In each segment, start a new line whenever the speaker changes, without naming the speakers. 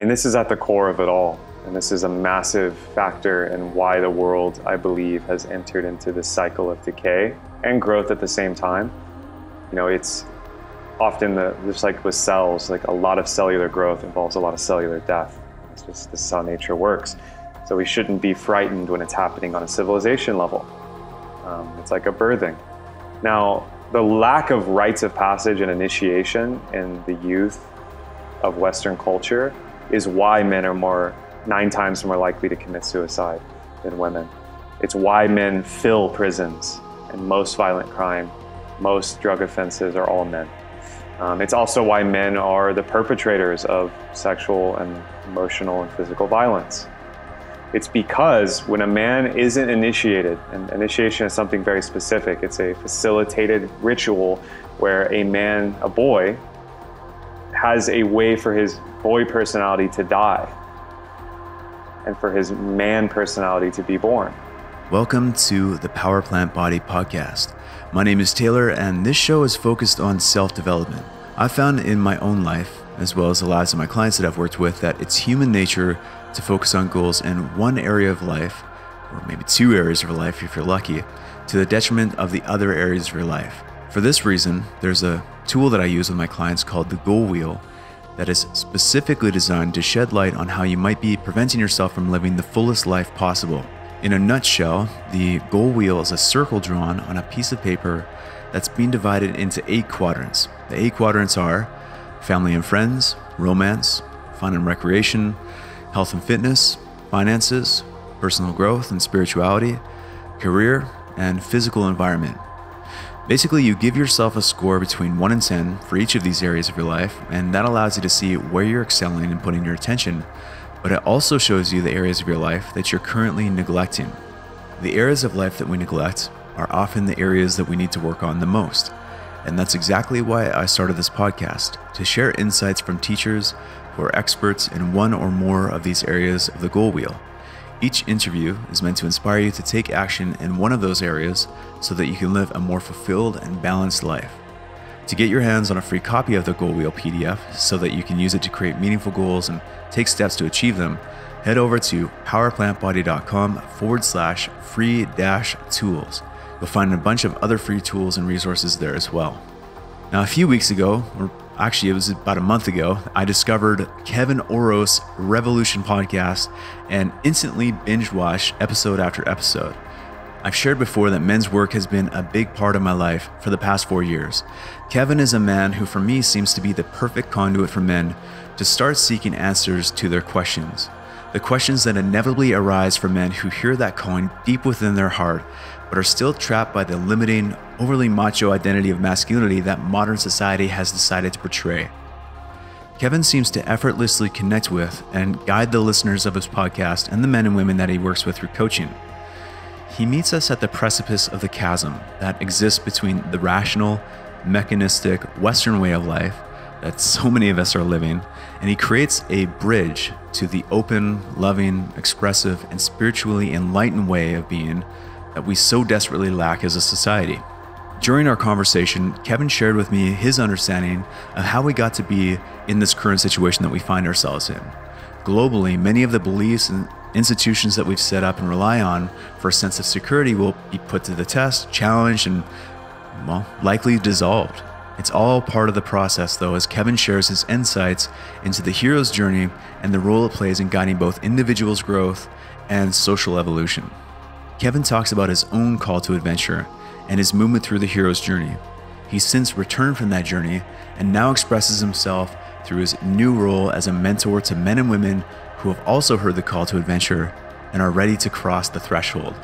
And this is at the core of it all. And this is a massive factor in why the world, I believe, has entered into this cycle of decay and growth at the same time. You know, it's often just like with cells, like a lot of cellular growth involves a lot of cellular death. This is how nature works. So we shouldn't be frightened when it's happening on a civilization level. It's like a birthing. Now, the lack of rites of passage and initiation in the youth of Western culture is why men are 9 times more likely to commit suicide than women. It's why men fill prisons, and most violent crime, most drug offenses are all men. It's also why men are the perpetrators of sexual and emotional and physical violence. It's because when a man isn't initiated, and initiation is something very specific, it's a facilitated ritual where a boy, has a way for his boy personality to die and for his man personality to be born.
Welcome to the Power Plant Body Podcast. My name is Taylor, and this show is focused on self-development. I've found in my own life, as well as the lives of my clients that I've worked with, that it's human nature to focus on goals in one area of life, or maybe 2 areas of life if you're lucky, to the detriment of the other areas of your life. For this reason, there's a tool that I use with my clients called the Goal Wheel that is specifically designed to shed light on how you might be preventing yourself from living the fullest life possible. In a nutshell, the Goal Wheel is a circle drawn on a piece of paper that's being divided into 8 quadrants. The 8 quadrants are family and friends, romance, fun and recreation, health and fitness, finances, personal growth and spirituality, career, and physical environment. Basically, you give yourself a score between 1 and 10 for each of these areas of your life, and that allows you to see where you're excelling and putting your attention, but it also shows you the areas of your life that you're currently neglecting. The areas of life that we neglect are often the areas that we need to work on the most, and that's exactly why I started this podcast, to share insights from teachers who are experts in one or more of these areas of the Goal Wheel. Each interview is meant to inspire you to take action in one of those areas so that you can live a more fulfilled and balanced life. To get your hands on a free copy of the Goal Wheel PDF so that you can use it to create meaningful goals and take steps to achieve them, head over to powerplantbody.com/free-tools. You'll find a bunch of other free tools and resources there as well. Now, a few weeks ago, or actually it was about a month ago, I discovered Kevin Orosz Revolution podcast and instantly binge watched episode after episode. I've shared before that men's work has been a big part of my life for the past 4 years. Kevin is a man who for me seems to be the perfect conduit for men to start seeking answers to their questions. The questions that inevitably arise for men who hear that calling deep within their heart, but are still trapped by the limiting, overly macho identity of masculinity that modern society has decided to portray. Kevin seems to effortlessly connect with and guide the listeners of his podcast and the men and women that he works with through coaching. He meets us at the precipice of the chasm that exists between the rational, mechanistic, Western way of life that so many of us are living, and he creates a bridge to the open, loving, expressive, and spiritually enlightened way of being that we so desperately lack as a society. During our conversation, Kevin shared with me his understanding of how we got to be in this current situation that we find ourselves in. Globally, many of the beliefs and institutions that we've set up and rely on for a sense of security will be put to the test, challenged, and, likely dissolved. It's all part of the process, though, as Kevin shares his insights into the hero's journey and the role it plays in guiding both individuals' growth and social evolution. Kevin talks about his own call to adventure and his movement through the hero's journey. He's since returned from that journey and now expresses himself through his new role as a mentor to men and women who have also heard the call to adventure and are ready to cross the threshold.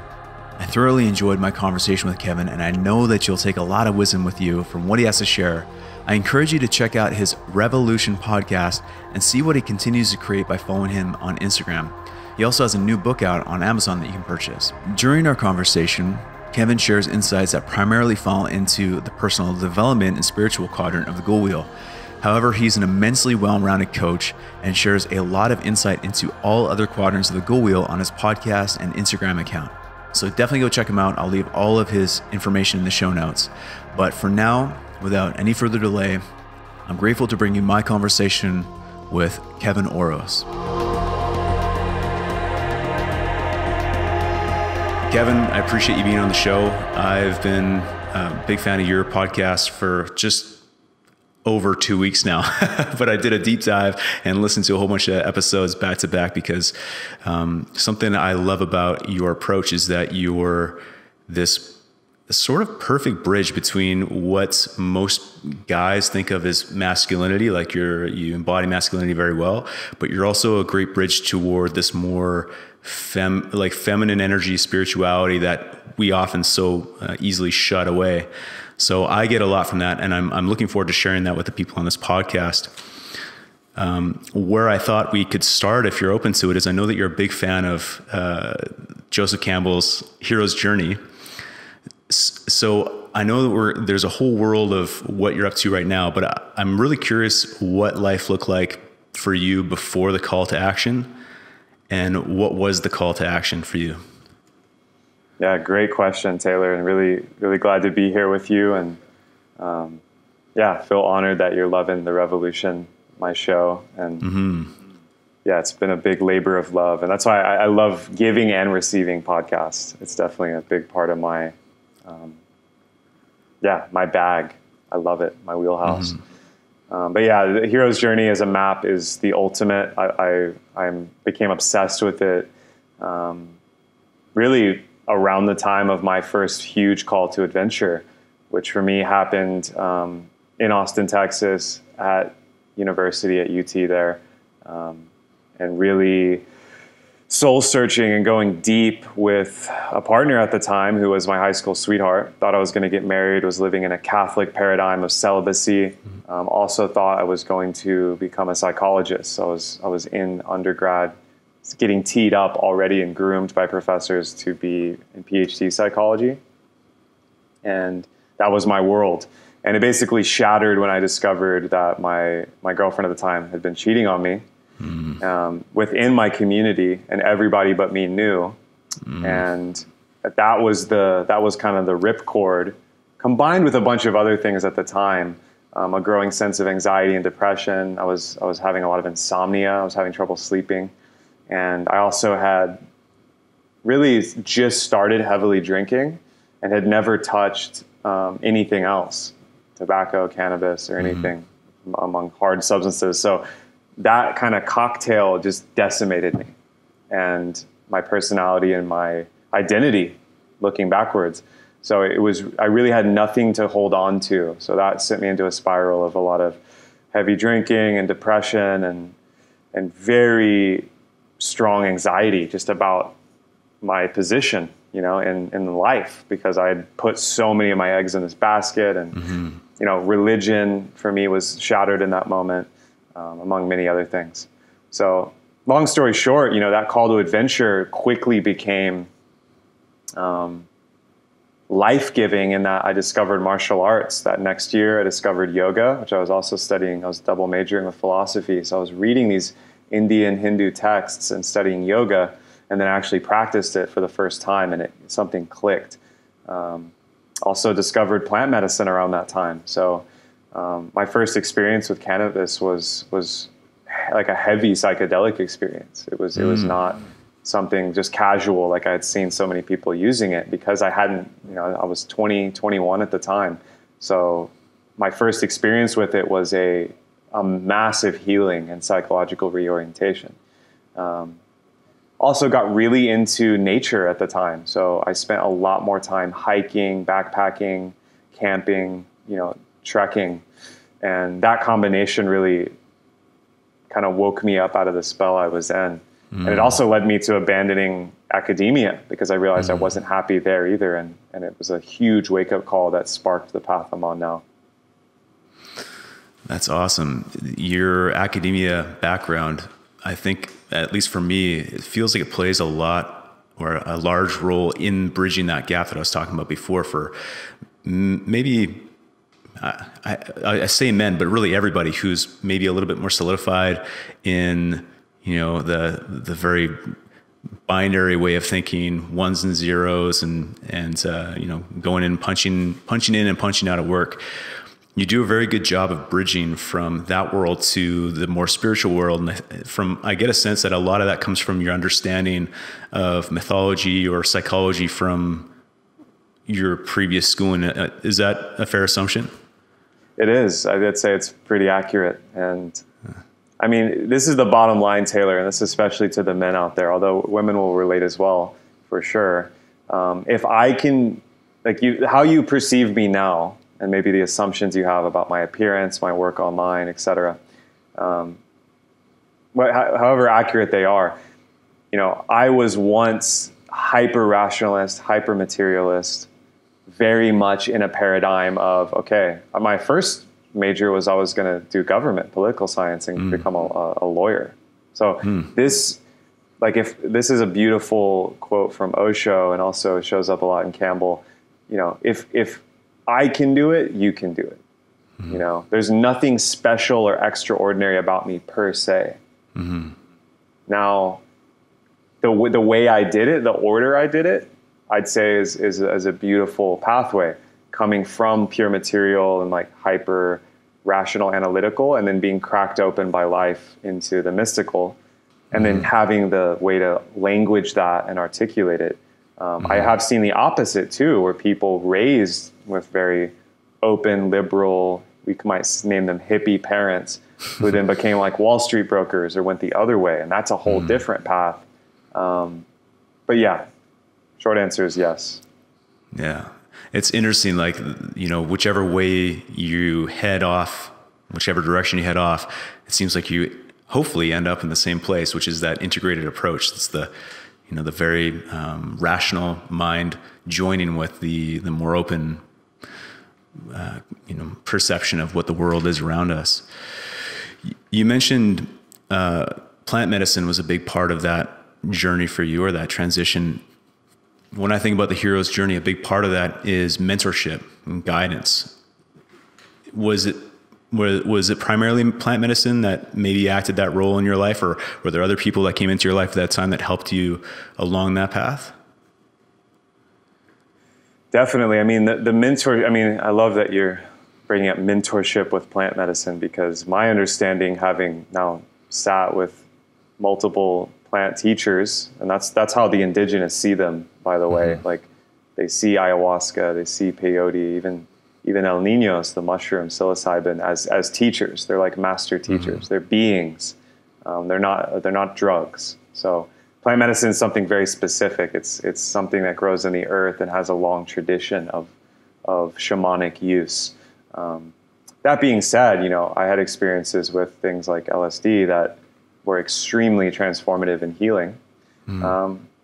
I thoroughly enjoyed my conversation with Kevin, and I know that you'll take a lot of wisdom with you from what he has to share. I encourage you to check out his Revolution podcast and see what he continues to create by following him on Instagram. He also has a new book out on Amazon that you can purchase. During our conversation, Kevin shares insights that primarily fall into the personal development and spiritual quadrant of the Goal Wheel. However, he's an immensely well-rounded coach and shares a lot of insight into all other quadrants of the Goal Wheel on his podcast and Instagram account. So definitely go check him out. I'll leave all of his information in the show notes. But for now, without any further delay, I'm grateful to bring you my conversation with Kevin Orosz. Kevin, I appreciate you being on the show. I've been a big fan of your podcast for just over 2 weeks now, but I did a deep dive and listened to a whole bunch of episodes back to back because something I love about your approach is that you're this sort of perfect bridge between what most guys think of as masculinity, like you embody masculinity very well, but you're also a great bridge toward this more feminine energy, spirituality that we often so easily shut away. So I get a lot from that, and I'm looking forward to sharing that with the people on this podcast. Where I thought we could start, if you're open to it, is I know that you're a big fan of Joseph Campbell's Hero's Journey. So I know that there's a whole world of what you're up to right now, but I'm really curious what life looked like for you before the call to action, and what was the call to action for you?
Yeah, great question, Taylor, and really, really glad to be here with you. And feel honored that you're loving The Revolution, my show. And it's been a big labor of love. And that's why I love giving and receiving podcasts. It's definitely a big part of my, my bag. I love it, my wheelhouse. The hero's journey as a map is the ultimate. I became obsessed with it really around the time of my first huge call to adventure, which for me happened in Austin, Texas, at university at UT there, and really soul searching and going deep with a partner at the time who was my high school sweetheart. Thought I was going to get married, was living in a Catholic paradigm of celibacy. Also thought I was going to become a psychologist. So I was in undergrad, getting teed up already and groomed by professors to be in PhD psychology. And that was my world. And it basically shattered when I discovered that my girlfriend at the time had been cheating on me within my community, and everybody but me knew. And that was kind of the ripcord, combined with a bunch of other things at the time. A growing sense of anxiety and depression. I was having a lot of insomnia. I was having trouble sleeping. And I also had really just started heavily drinking and had never touched anything else, tobacco, cannabis, or anything among hard substances. So that kind of cocktail just decimated me and my personality and my identity looking backwards. So I really had nothing to hold on to. So that sent me into a spiral of a lot of heavy drinking and depression and very strong anxiety just about my position, in life, because I had put so many of my eggs in this basket, and, religion for me was shattered in that moment, among many other things. So long story short, that call to adventure quickly became, life-giving in that I discovered martial arts. That next year I discovered yoga, which I was also studying. I was double majoring with philosophy. So I was reading these Indian Hindu texts and studying yoga, and then actually practiced it for the first time, and something clicked. Also discovered plant medicine around that time. So my first experience with cannabis was like a heavy psychedelic experience. It was not something just casual like I had seen so many people using it, because I hadn't, I was 20, 21 at the time. So my first experience with it was a massive healing and psychological reorientation. Also got really into nature at the time. So I spent a lot more time hiking, backpacking, camping, trekking. And that combination really kind of woke me up out of the spell I was in. And it also led me to abandoning academia, because I realized I wasn't happy there either. And it was a huge wake-up call that sparked the path I'm on now.
That's awesome. Your academia background, I think, at least for me, it feels like it plays a lot, or a large role in bridging that gap that I was talking about before for maybe, I say men, but really everybody who's maybe a little bit more solidified in, the very binary way of thinking, ones and zeros, and going in, punching in and punching out of work. you do a very good job of bridging from that world to the more spiritual world. And I get a sense that a lot of that comes from your understanding of mythology or psychology from your previous schooling. Is that a fair assumption?
It is. I'd say it's pretty accurate. And I mean, this is the bottom line, Taylor, and this is especially to the men out there, although women will relate as well, for sure. If I can, like how you perceive me now, and maybe the assumptions you have about my appearance, my work online, etc. However accurate they are, I was once hyper-rationalist, hyper-materialist, very much in a paradigm of, okay, my first major was I was going to do government, political science, and become a lawyer. So this is a beautiful quote from Osho, and also shows up a lot in Campbell. If I can do it, you can do it. There's nothing special or extraordinary about me per se. Now, the way I did it, the order I did it, I'd say is a beautiful pathway, coming from pure material and like hyper rational analytical, and then being cracked open by life into the mystical, and then having the way to language that and articulate it. I have seen the opposite too, where people raised with very open, liberal, we might name them hippie parents, who then became like Wall Street brokers or went the other way. And that's a whole different path. But yeah, short answer is yes.
Yeah. It's interesting, like, whichever way you head off, whichever direction you head off, it seems like you hopefully end up in the same place, which is that integrated approach. It's the very rational mind joining with the more open, perception of what the world is around us. You mentioned plant medicine was a big part of that journey for you, or that transition. When I think about the hero's journey, a big part of that is mentorship and guidance. Was it primarily plant medicine that maybe acted that role in your life, or were there other people that came into your life at that time that helped you along that path?
Definitely. I mean, the mentor, I love that you're bringing up mentorship with plant medicine, because my understanding, having now sat with multiple plant teachers, and that's how the indigenous see them, by the way. Like, they see ayahuasca, they see peyote, even El Niños, the mushroom psilocybin, as teachers. They're like master teachers. They're beings. They're not drugs. So plant medicine is something very specific. It's something that grows in the earth and has a long tradition of shamanic use. That being said, I had experiences with things like LSD that were extremely transformative and healing.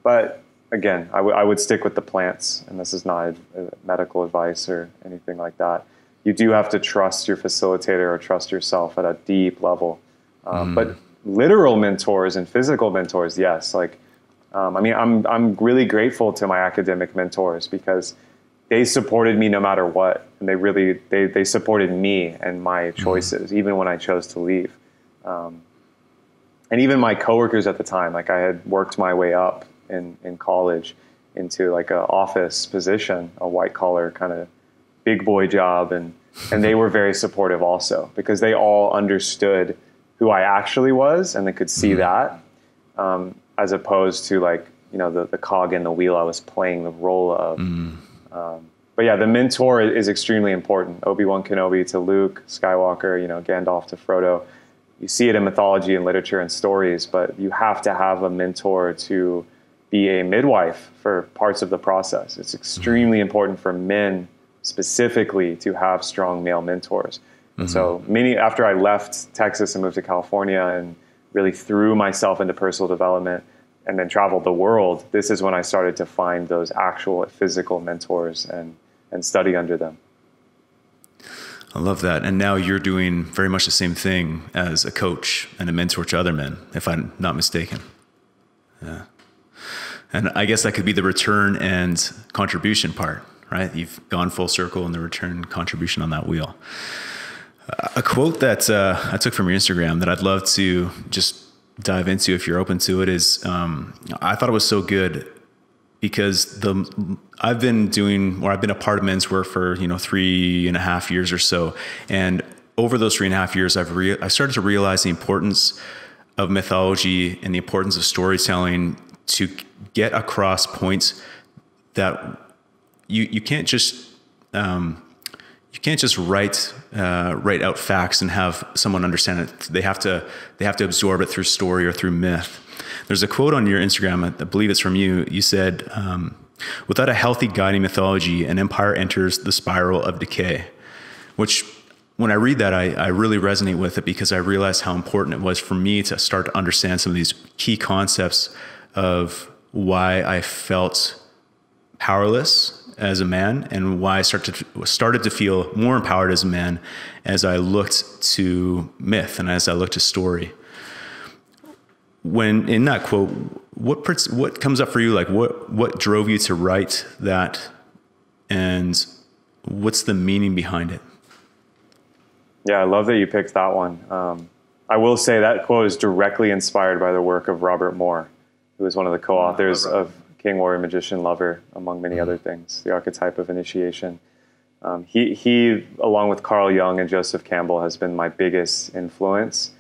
But again, I would stick with the plants, and this is not medical advice or anything like that. You do have to trust your facilitator or trust yourself at a deep level. But literal mentors and physical mentors, yes. Like, I'm really grateful to my academic mentors, because they supported me no matter what, and they supported me and my choices, even when I chose to leave. And even my coworkers at the time, like, I had worked my way up in college into like an office position, a white collar kind of big boy job. And they were very supportive also, because they all understood who I actually was, and they could see that, as opposed to like, the cog in the wheel I was playing the role of. But yeah, the mentor is extremely important. Obi-Wan Kenobi to Luke Skywalker, Gandalf to Frodo. You see it in mythology and literature and stories, but you have to have a mentor to be a midwife for parts of the process. It's extremely important for men specifically to have strong male mentors. And so after I left Texas and moved to California and really threw myself into personal development and then traveled the world, this is when I started to find those actual physical mentors and study under them.
I love that. And now you're doing very much the same thing as a coach and a mentor to other men, if I'm not mistaken. Yeah. And I guess that could be the return and contribution part, right? You've gone full circle in the return and contribution on that wheel. A quote that I took from your Instagram that I'd love to just dive into if you're open to it is, I thought it was so good. because I've been a part of men's work for 3.5 years or so, and over those 3.5 years, I started to realize the importance of mythology and the importance of storytelling to get across points that you can't just write out facts and have someone understand it. They have to absorb it through story or through myth. There's a quote on your Instagram, I believe it's from you. You said, "Without a healthy guiding mythology, an empire enters the spiral of decay," which, when I read that, I really resonate with it, because I realized how important it was for me to start to understand some of these key concepts of why I felt powerless as a man, and why I started to feel more empowered as a man as I looked to myth and as I looked to story. When in that quote, what comes up for you? Like what drove you to write that, and what's the meaning behind it?
Yeah, I love that you picked that one. I will say that quote is directly inspired by the work of Robert Moore, who is one of the co-authors of King, Warrior, Magician, Lover, among many other things, the archetype of initiation. He, along with Carl Jung and Joseph Campbell, has been my biggest influence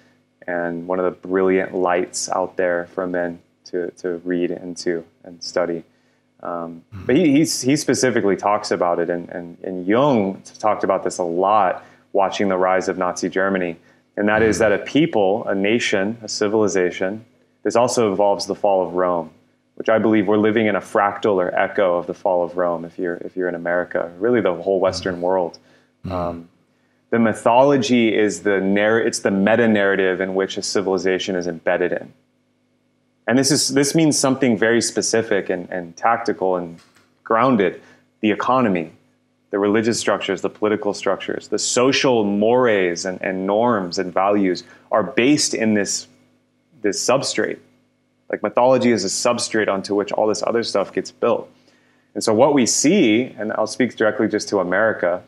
and one of the brilliant lights out there for men to read into and study. But he specifically talks about it, and Jung talked about this a lot, watching the rise of Nazi Germany. And that is that a people, a nation, a civilization, this also involves the fall of Rome, which I believe we're living in a fractal or echo of the fall of Rome if you're in America, really the whole Western world. The mythology is it's the meta-narrative in which a civilization is embedded in. And this means something very specific and tactical and grounded. The economy, the religious structures, the political structures, the social mores and norms and values are based in this substrate. Like mythology is a substrate onto which all this other stuff gets built. And so what we see, and I'll speak directly just to America,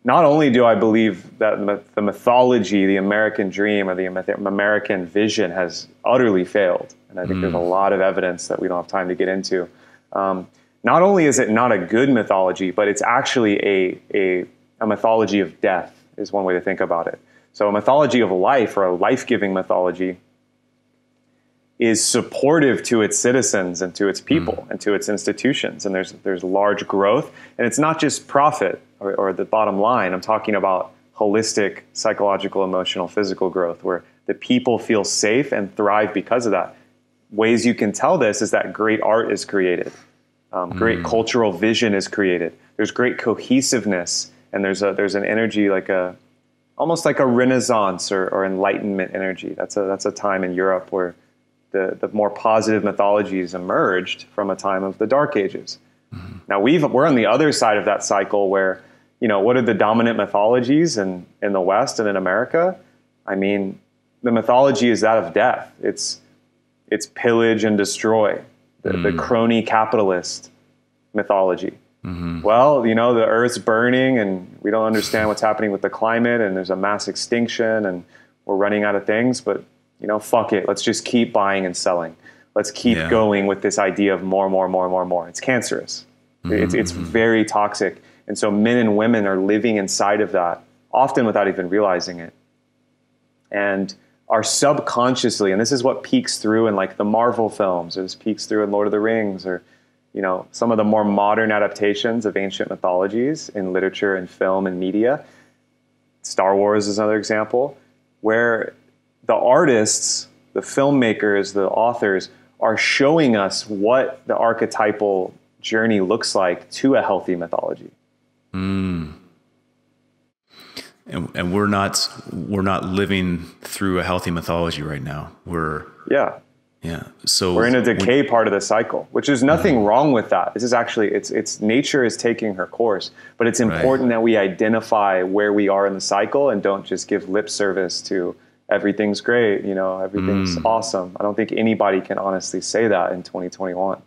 not only do I believe that the mythology, the American dream, or the American vision has utterly failed, and I think there's a lot of evidence that we don't have time to get into. Not only is it not a good mythology, but it's actually a mythology of death, is one way to think about it. So a mythology of life, or a life-giving mythology, is supportive to its citizens and to its people and to its institutions. And there's large growth. And it's not just profit or the bottom line. I'm talking about holistic, psychological, emotional, physical growth, where the people feel safe and thrive because of that. Ways you can tell this is that great art is created. Great cultural vision is created. There's great cohesiveness, and there's an energy almost like a Renaissance or Enlightenment energy. That's a time in Europe where the more positive mythologies emerged from a time of the Dark Ages. Now we're on the other side of that cycle where, what are the dominant mythologies in the West and in America? I mean, the mythology is that of death. It's pillage and destroy, the crony capitalist mythology. Well, the earth's burning and we don't understand what's happening with the climate, and there's a mass extinction and we're running out of things, but fuck it. Let's just keep buying and selling. Let's keep going with this idea of more. It's cancerous. It's very toxic. And so men and women are living inside of that, often without even realizing it. And are subconsciously, and this is what peeks through in the Marvel films, or this peeks through in Lord of the Rings, or some of the more modern adaptations of ancient mythologies in literature and film and media. Star Wars is another example, where the artists, the filmmakers, the authors are showing us what the archetypal journey looks like to a healthy mythology.
And we're not living through a healthy mythology right now. So
we're in a decay part of the cycle, which is nothing wrong with that. This is actually, it's nature is taking her course, but it's important that we identify where we are in the cycle and don't just give lip service to everything's great, everything's awesome. I don't think anybody can honestly say that in 2021.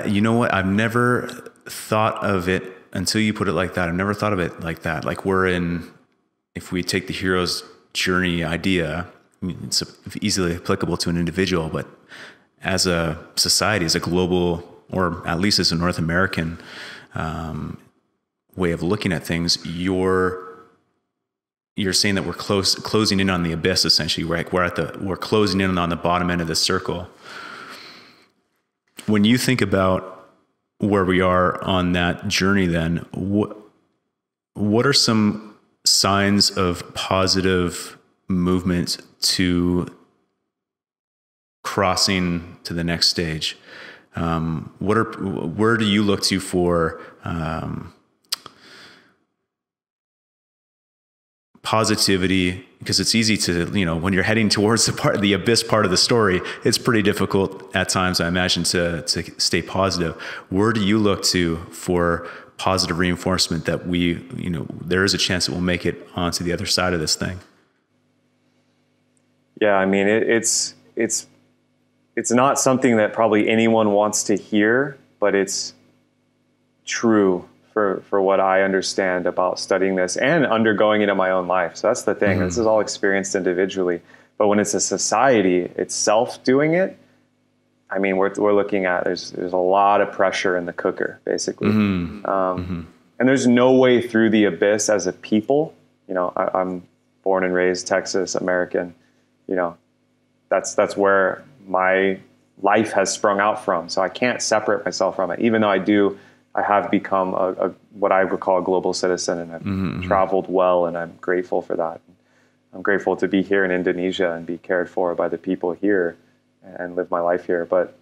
You know what? I've never thought of it until you put it like that. I've never thought of it like that. Like if we take the hero's journey idea, it's easily applicable to an individual, but as a society, as a global, or at least as a North American way of looking at things, you're saying that we're closing in on the abyss, essentially. We're closing in on the bottom end of the circle. When you think about where we are on that journey, then what are some signs of positive movement to crossing to the next stage? Where do you look to for positivity? Because it's easy to, when you're heading towards the abyss part of the story, it's pretty difficult at times, I imagine, to stay positive. Where do you look to for positive reinforcement that there is a chance that we'll make it onto the other side of this thing?
Yeah, I mean, it's not something that probably anyone wants to hear, but it's true for what I understand about studying this and undergoing it in my own life. So that's the thing. Mm-hmm. This is all experienced individually. But when it's a society itself doing it, I mean, we're looking at, there's a lot of pressure in the cooker, basically. Mm-hmm. And there's no way through the abyss as a people. I'm born and raised Texas, American. That's where my life has sprung out from. So I can't separate myself from it, even though I have become what I would call a global citizen, and I've traveled well, and I'm grateful for that. I'm grateful to be here in Indonesia and be cared for by the people here and live my life here. But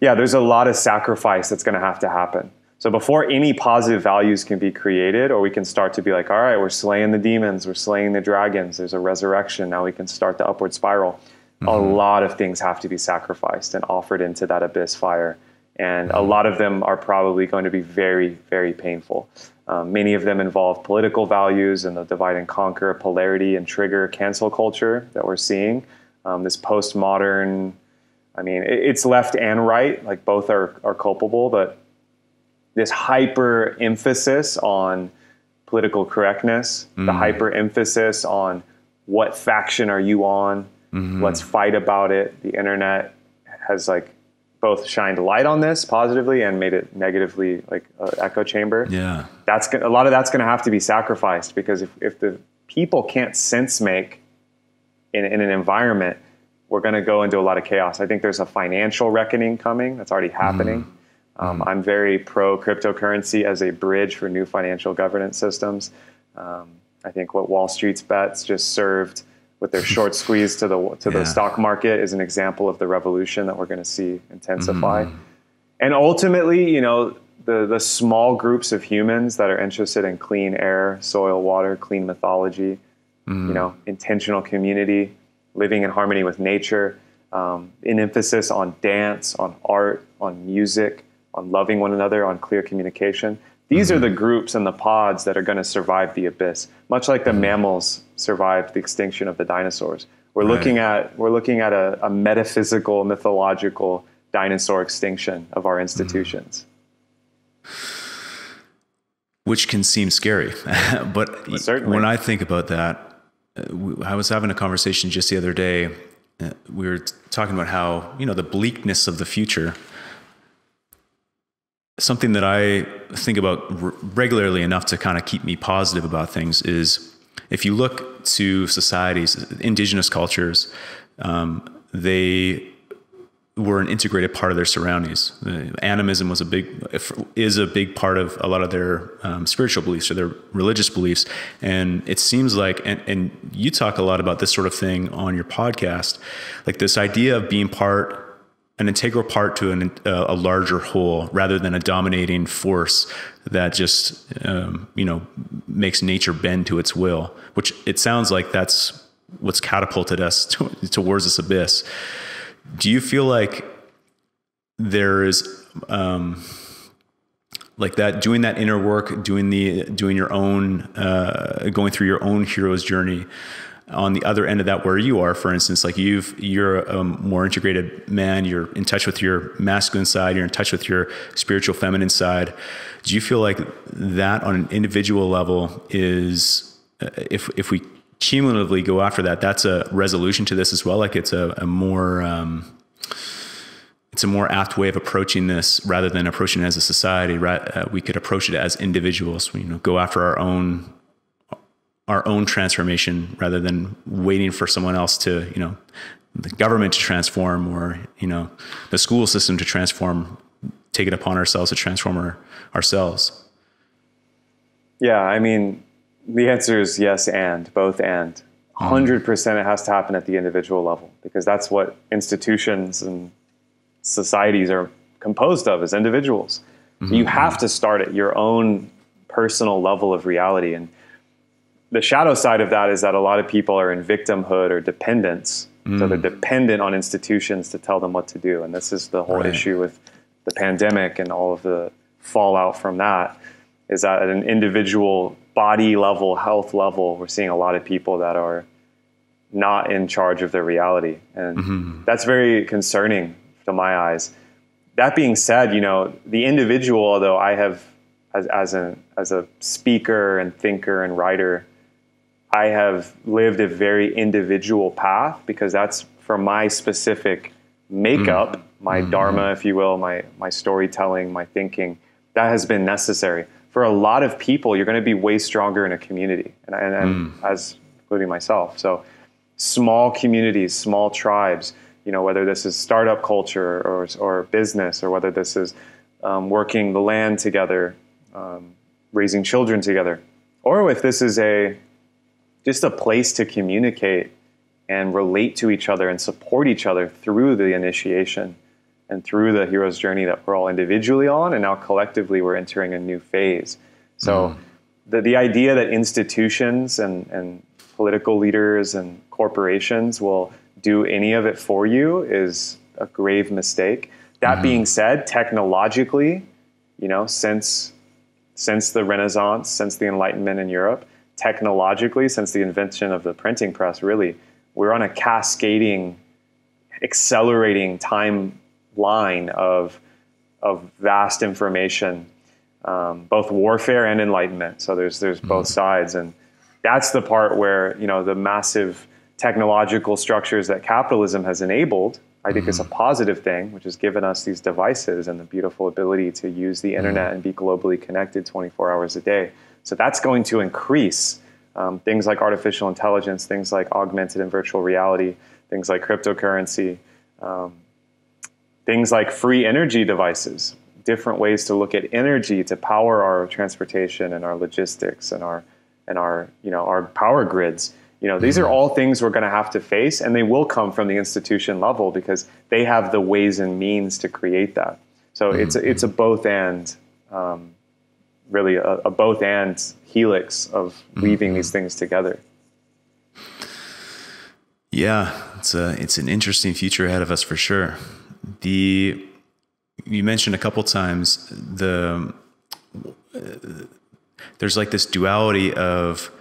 yeah, there's a lot of sacrifice that's going to have to happen. So before any positive values can be created, or we can start to be like, all right, we're slaying the demons, we're slaying the dragons, there's a resurrection, now we can start the upward spiral. A lot of things have to be sacrificed and offered into that abyss fire. And a lot of them are probably going to be very, very painful. Many of them involve political values and the divide and conquer, polarity and trigger cancel culture that we're seeing. This postmodern, I mean, it's left and right, like both are culpable, but this hyper emphasis on political correctness, the hyper emphasis on what faction are you on, let's fight about it. The internet has both shined light on this positively and made it negatively, like an echo chamber. Yeah, a lot of that's going to have to be sacrificed, because if the people can't sense make in an environment, we're going to go into a lot of chaos. I think there's a financial reckoning coming that's already happening. I'm very pro cryptocurrency as a bridge for new financial governance systems. I think what Wall Street's bets just served with their short squeeze to the stock market is an example of the revolution that we're going to see intensify. And ultimately, the small groups of humans that are interested in clean air, soil, water, clean mythology, intentional community, living in harmony with nature, an emphasis on dance, on art, on music, on loving one another, on clear communication. These are the groups and the pods that are going to survive the abyss, much like the mammals survived the extinction of the dinosaurs. We're looking at a metaphysical, mythological dinosaur extinction of our institutions.
Which can seem scary. But when I think about that, I was having a conversation just the other day. We were talking about how, the bleakness of the future. Something that I think about regularly enough to kind of keep me positive about things is, if you look to societies, indigenous cultures, they were an integrated part of their surroundings. Animism is a big part of a lot of their spiritual beliefs or their religious beliefs. And it seems like, and you talk a lot about this sort of thing on your podcast, like this idea of being an integral part to a larger whole, rather than a dominating force that just, makes nature bend to its will, which it sounds like that's what's catapulted us towards this abyss. Do you feel like there is, like that, doing that inner work, doing your own, going through your own hero's journey, on the other end of that, where you are, for instance, like you're a more integrated man, you're in touch with your masculine side, you're in touch with your spiritual feminine side. Do you feel like that on an individual level is, if we cumulatively go after that, that's a resolution to this as well? Like it's a more, it's a more apt way of approaching this rather than approaching it as a society. We could approach it as individuals. We, go after our own transformation rather than waiting for someone else to, the government to transform, or, the school system to transform, take it upon ourselves to transform ourselves.
Yeah. I mean, the answer is yes, and both, and 100% it has to happen at the individual level, because that's what institutions and societies are composed of, as individuals. So you have to start at your own personal level of reality. And the shadow side of that is that a lot of people are in victimhood or dependence. So they're dependent on institutions to tell them what to do. And this is the whole issue with the pandemic and all of the fallout from that, is that at an individual body level, health level, we're seeing a lot of people that are not in charge of their reality. And that's very concerning to my eyes. That being said, the individual, although I have, as a speaker and thinker and writer, I have lived a very individual path, because that's for my specific makeup, my dharma, if you will, my storytelling, my thinking, that has been necessary. For a lot of people, you're going to be way stronger in a community, and as including myself. So small communities, small tribes, whether this is startup culture or business, or whether this is working the land together, raising children together, or if this is just a place to communicate and relate to each other and support each other through the initiation and through the hero's journey that we're all individually on, and now collectively we're entering a new phase. So the idea that institutions and political leaders and corporations will do any of it for you is a grave mistake. That being said, technologically, since the Renaissance, since the Enlightenment in Europe, technologically, since the invention of the printing press, really, we're on a cascading, accelerating timeline of vast information, both warfare and enlightenment. So there's both sides, and that's the part where the massive technological structures that capitalism has enabled, I think, is a positive thing, which has given us these devices and the beautiful ability to use the internet and be globally connected 24 hours a day. So that's going to increase things like artificial intelligence, things like augmented and virtual reality, things like cryptocurrency, things like free energy devices, different ways to look at energy to power our transportation and our logistics and our power grids. These are all things we're going to have to face, and they will come from the institution level, because they have the ways and means to create that. So it's a both and, really a both and helix of weaving these things together.
Yeah, it's an interesting future ahead of us for sure. You mentioned a couple times there's like this duality of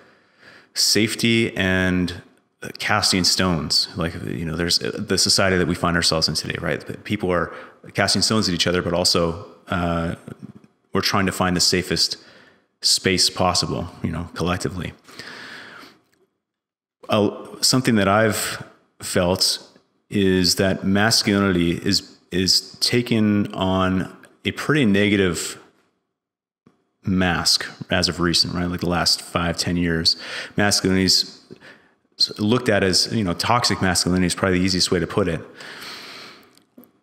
safety and casting stones. Like, there's the society that we find ourselves in today, right? People are casting stones at each other, but also we're trying to find the safest space possible, collectively. Something that I've felt is that masculinity is taken on a pretty negative mask as of recent, right? Like the last 5-10 years, masculinity is looked at as, toxic masculinity is probably the easiest way to put it.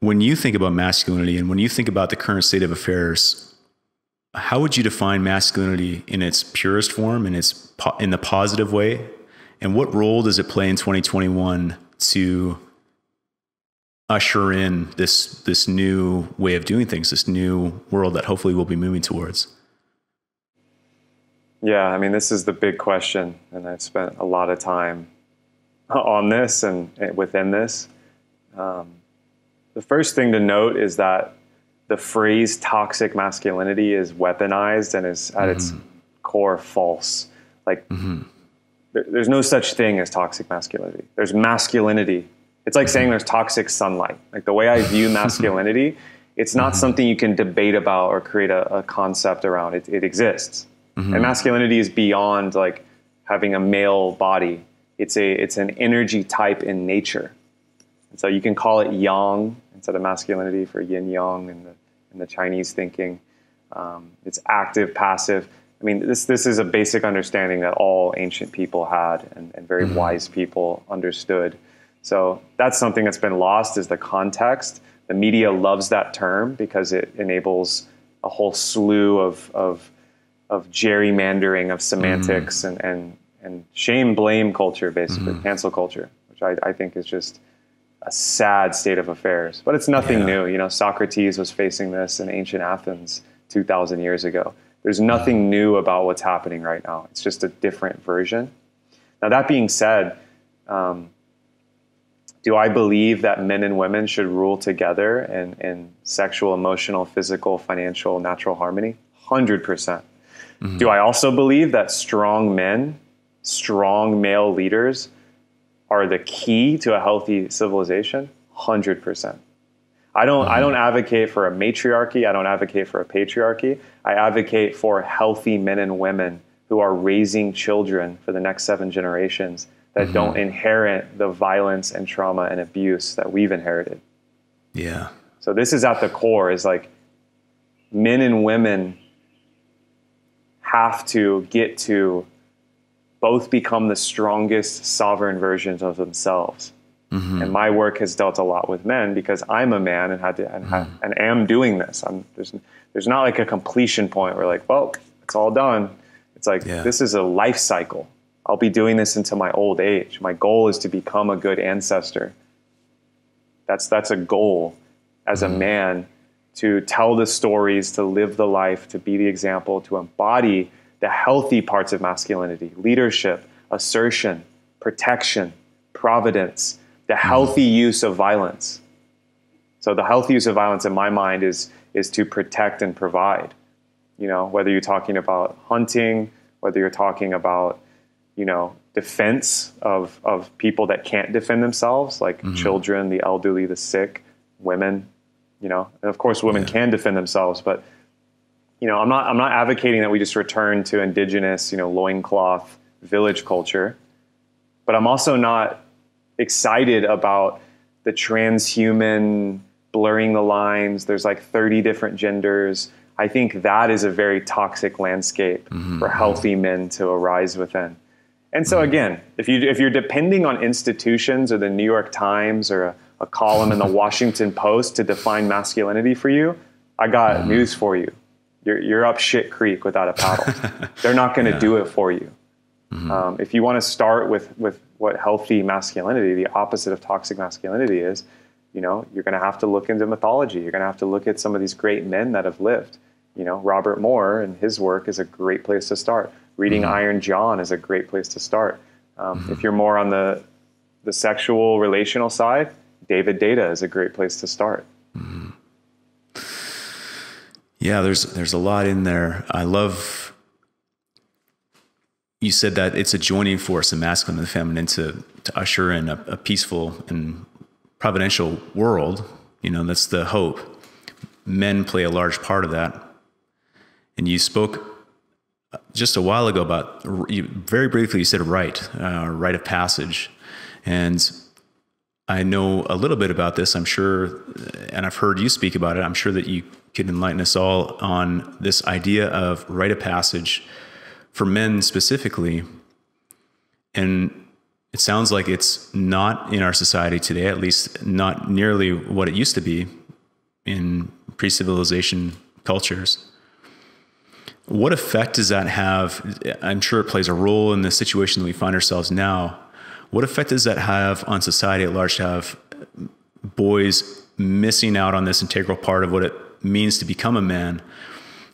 When you think about masculinity and when you think about the current state of affairs, how would you define masculinity in its purest form, in the positive way? And what role does it play in 2021 to usher in this new way of doing things, this new world that hopefully we'll be moving towards?
Yeah, I mean, this is the big question, and I've spent a lot of time on this and within this. The first thing to note is that the phrase toxic masculinity is weaponized and is at its core false. Like, there's no such thing as toxic masculinity. There's masculinity. It's like saying there's toxic sunlight. Like, the way I view masculinity, it's not something you can debate about or create a concept around. It exists. And masculinity is beyond like having a male body. It's an energy type in nature. And so you can call it yang instead of masculinity for yin yang in the Chinese thinking. It's active, passive. I mean, this is a basic understanding that all ancient people had and very wise people understood. So that's something that's been lost, is the context. The media loves that term because it enables a whole slew of gerrymandering of semantics and shame, blame culture, basically, cancel culture, which I think is just a sad state of affairs. But it's nothing new. You know, Socrates was facing this in ancient Athens 2,000 years ago. There's nothing new about what's happening right now. It's just a different version. Now, that being said, do I believe that men and women should rule together in sexual, emotional, physical, financial, natural harmony? 100%. Do I also believe that strong men, strong male leaders are the key to a healthy civilization? 100%. I don't advocate for a matriarchy. I don't advocate for a patriarchy. I advocate for healthy men and women who are raising children for the next 7 generations that don't inherit the violence and trauma and abuse that we've inherited.
Yeah.
So this is at the core, is like men and women have to get to both become the strongest sovereign versions of themselves. And my work has dealt a lot with men because I'm a man and had to and am doing this. There's not like a completion point where like, well, it's all done. It's like, this is a life cycle. I'll be doing this into my old age. My goal is to become a good ancestor. That's a goal as a man, to tell the stories, to live the life, to be the example, to embody the healthy parts of masculinity: leadership, assertion, protection, providence, the healthy use of violence. So the healthy use of violence in my mind is to protect and provide. You know, whether you're talking about hunting, whether you're talking about, you know, defense of people that can't defend themselves, like children, the elderly, the sick, women, you know, and of course women can defend themselves, but you know, I'm not advocating that we just return to indigenous, you know, loincloth village culture, but I'm also not excited about the transhuman blurring the lines. There's like 30 different genders. I think that is a very toxic landscape for healthy men to arise within. And so again, if you're depending on institutions or the New York Times or a column in the Washington Post to define masculinity for you, I got news for you. You're up shit creek without a paddle. They're not going to do it for you. If you want to start with what healthy masculinity, the opposite of toxic masculinity is, you know, you're going to have to look into mythology. You're going to have to look at some of these great men that have lived. You know, Robert Moore and his work is a great place to start. Reading Iron John is a great place to start. If you're more on the sexual, relational side, David Data is a great place to start.
Yeah, there's a lot in there. I love, you said that it's a joining force, the masculine and the feminine, to usher in a peaceful and providential world. You know, that's the hope. Men play a large part of that. And you spoke just a while ago about, very briefly, you said rite of passage. And I know a little bit about this, I'm sure, and I've heard you speak about it. I'm sure that you could enlighten us all on this idea of rite of passage for men specifically. And it sounds like it's not in our society today, at least not nearly what it used to be in pre-civilization cultures. What effect does that have? I'm sure it plays a role in the situation that we find ourselves now. What effect does that have on society at large, to have boys missing out on this integral part of what it means to become a man?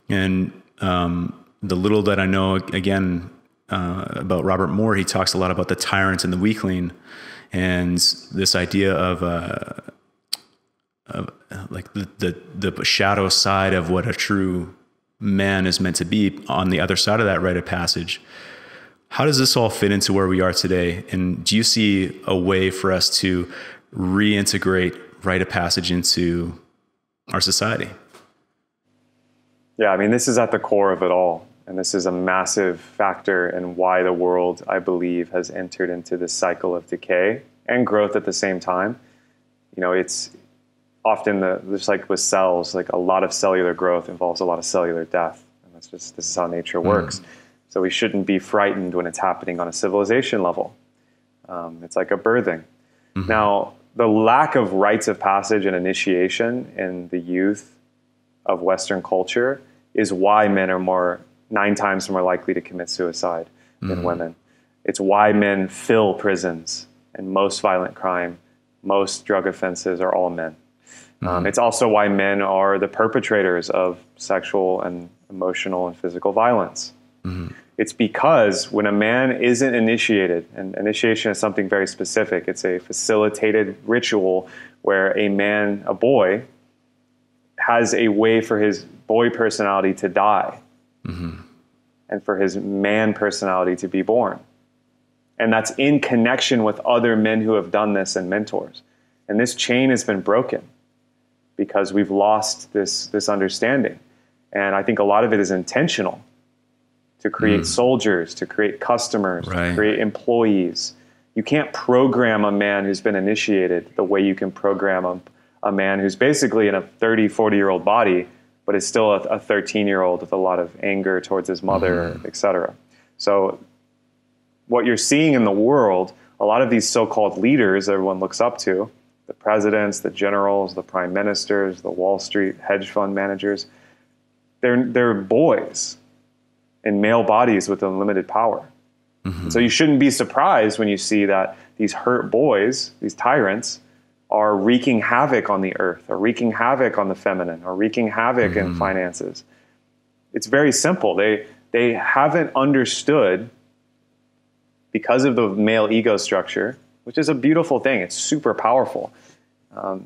And the little that I know, again, about Robert Moore, he talks a lot about the tyrant and the weakling, and this idea of like the shadow side of what a true man is meant to be on the other side of that rite of passage. How does this all fit into where we are today? And do you see a way for us to reintegrate rite of passage into our society?
Yeah, I mean, this is at the core of it all. And this is a massive factor in why the world, I believe, has entered into this cycle of decay and growth at the same time. it's often just like with cells, like a lot of cellular growth involves a lot of cellular death. And this is how nature works. So we shouldn't be frightened when it's happening on a civilization level. It's like a birthing. Now, the lack of rites of passage and initiation in the youth of Western culture is why men are 9 times more likely to commit suicide than women. It's why men fill prisons, and most violent crime, most drug offenses are all men. It's also why men are the perpetrators of sexual and emotional and physical violence. It's because when a man isn't initiated, and initiation is something very specific, it's a facilitated ritual where a boy, has a way for his boy personality to die and for his man personality to be born. And that's in connection with other men who have done this and mentors. And this chain has been broken because we've lost this understanding. And I think a lot of it is intentional, to create soldiers, to create customers, to create employees. You can't program a man who's been initiated the way you can program a man who's basically in a 30, 40-year-old body, but is still a 13-year-old with a lot of anger towards his mother, etc. So what you're seeing in the world, a lot of these so-called leaders everyone looks up to, the presidents, the generals, the prime ministers, the Wall Street hedge fund managers, they're boys in male bodies with unlimited power. So you shouldn't be surprised when you see that these hurt boys, these tyrants, are wreaking havoc on the earth, or wreaking havoc on the feminine, or wreaking havoc in finances. It's very simple. They haven't understood, because of the male ego structure, which is a beautiful thing. It's super powerful.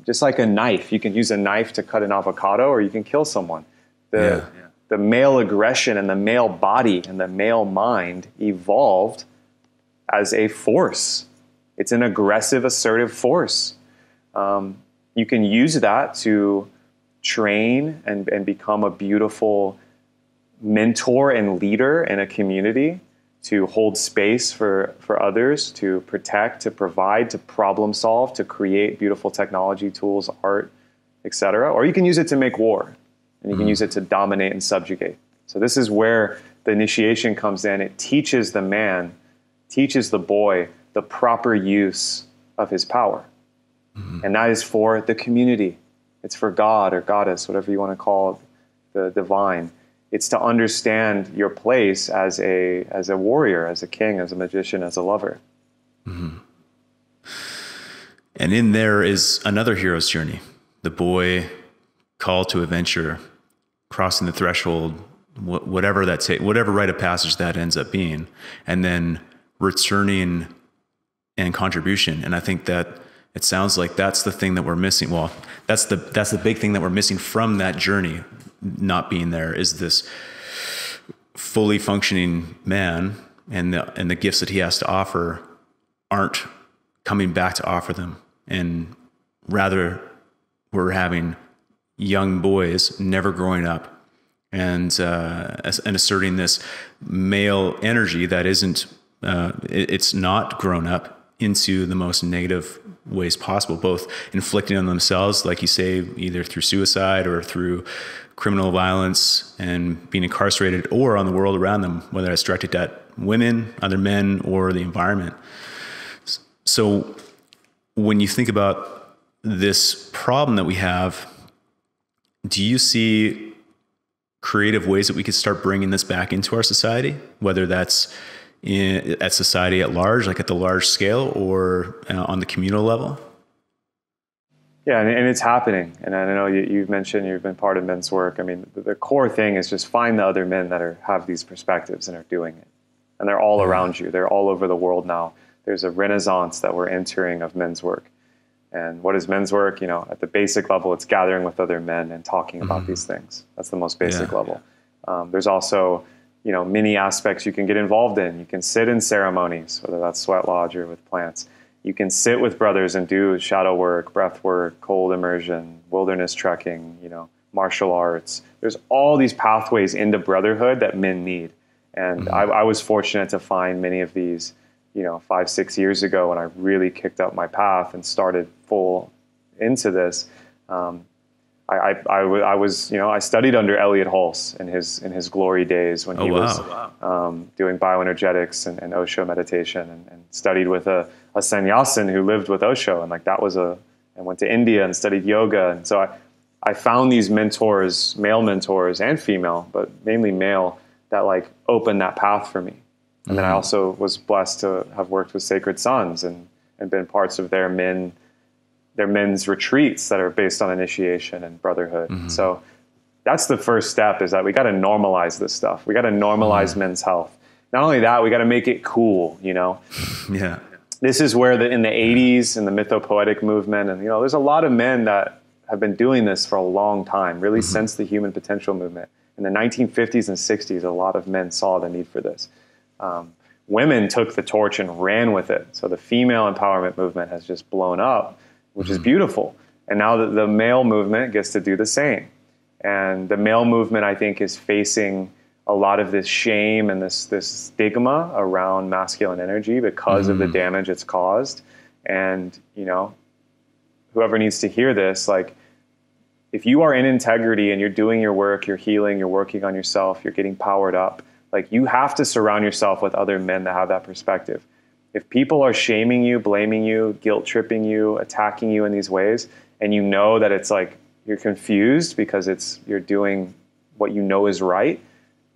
Just like a knife. You can use a knife to cut an avocado, or you can kill someone. The male aggression and the male body and the male mind evolved as a force. It's an aggressive, assertive force. You can use that to train and become a beautiful mentor and leader in a community, to hold space for others, to protect, to provide, to problem solve, to create beautiful technology, tools, art, etc. Or you can use it to make war, and you can use it to dominate and subjugate. So this is where the initiation comes in. It teaches the man, teaches the boy the proper use of his power. And that is for the community. It's for God or goddess, whatever you want to call it, the divine. It's to understand your place as a warrior, as a king, as a magician, as a lover.
And in there is another hero's journey. The boy called to adventure, crossing the threshold, whatever rite of passage that ends up being, and then returning and contribution. And I think that it sounds like that's the thing that we're missing. Well, that's the big thing that we're missing from that journey not being there, is this fully functioning man, and the gifts that he has to offer aren't coming back to offer them. And rather, we're having young boys never growing up and asserting this male energy that isn't, it's not grown up, into the most negative ways possible, both inflicting on themselves, like you say, either through suicide or through criminal violence and being incarcerated, or on the world around them, whether it's directed at women, other men, or the environment. So when you think about this problem that we have, do you see creative ways that we could start bringing this back into our society, whether that's at society at large, like at the large scale, or on the communal level?
Yeah, and it's happening. And I know you've mentioned you've been part of men's work. I mean, the core thing is just find the other men that have these perspectives and are doing it. And they're all around you. They're all over the world now. There's a renaissance that we're entering of men's work. And what is men's work? At the basic level, it's gathering with other men and talking about these things. That's the most basic level. There's also many aspects you can get involved in. You can sit in ceremonies, whether that's sweat lodge or with plants. You can sit with brothers and do shadow work, breath work, cold immersion, wilderness trekking, martial arts. There's all these pathways into brotherhood that men need. And I was fortunate to find many of these, 5-6 years ago, when I really kicked up my path and started full into this, I studied under Elliot Hulse in his glory days when he was doing bioenergetics and Osho meditation, and studied with a sannyasin who lived with Osho, and and went to India and studied yoga. And so I found these mentors, male mentors and female, but mainly male, that like opened that path for me. And then I also was blessed to have worked with Sacred Sons and been parts of their men's retreats that are based on initiation and brotherhood. So that's the first step, is that we got to normalize this stuff. We got to normalize men's health. Not only that, we got to make it cool,
Yeah.
This is where in the 80s, in the mythopoetic movement, and, there's a lot of men that have been doing this for a long time, really since the human potential movement. In the 1950s and 60s, a lot of men saw the need for this. Women took the torch and ran with it. So the female empowerment movement has just blown up, which is beautiful. And now the male movement gets to do the same. And the male movement, I think, is facing a lot of this shame and this stigma around masculine energy because of the damage it's caused. And, whoever needs to hear this, like, if you are in integrity and you're doing your work, you're healing, you're working on yourself, you're getting powered up, like, you have to surround yourself with other men that have that perspective. If people are shaming you, blaming you, guilt tripping you, attacking you in these ways, and you know that it's like you're confused because you're doing what you know is right,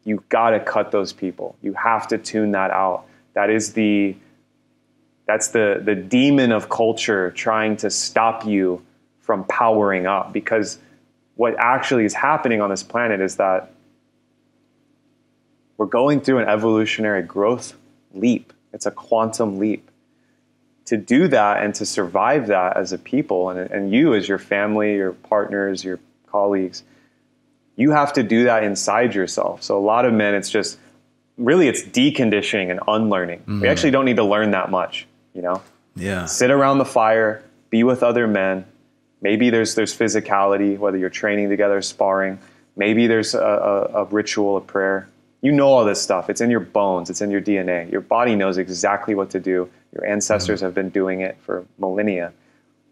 you got to cut those people. You have to tune that out. That's the demon of culture trying to stop you from powering up, because what actually is happening on this planet is that we're going through an evolutionary growth leap. It's a quantum leap. To do that and to survive that as a people, and you as your family, your partners, your colleagues, you have to do that inside yourself. So a lot of men, it's deconditioning and unlearning. We actually don't need to learn that much,
Yeah.
Sit around the fire, be with other men. Maybe there's physicality, whether you're training together, sparring. Maybe there's a ritual of prayer. You know all this stuff. It's in your bones. It's in your DNA. Your body knows exactly what to do. Your ancestors have been doing it for millennia.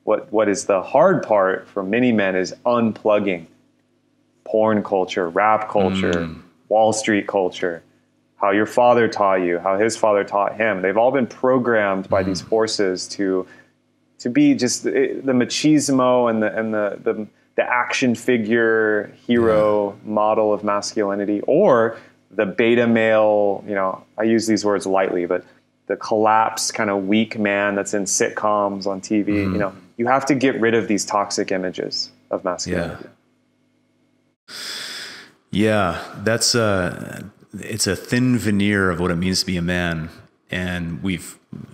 What is the hard part for many men is unplugging porn culture, rap culture, Wall Street culture, how your father taught you, how his father taught him. They've all been programmed by these forces to be just the machismo and the action figure hero model of masculinity, or the beta male, I use these words lightly, but the collapsed kind of weak man that's in sitcoms on TV. You have to get rid of these toxic images of masculinity.
Yeah, that's it's a thin veneer of what it means to be a man. And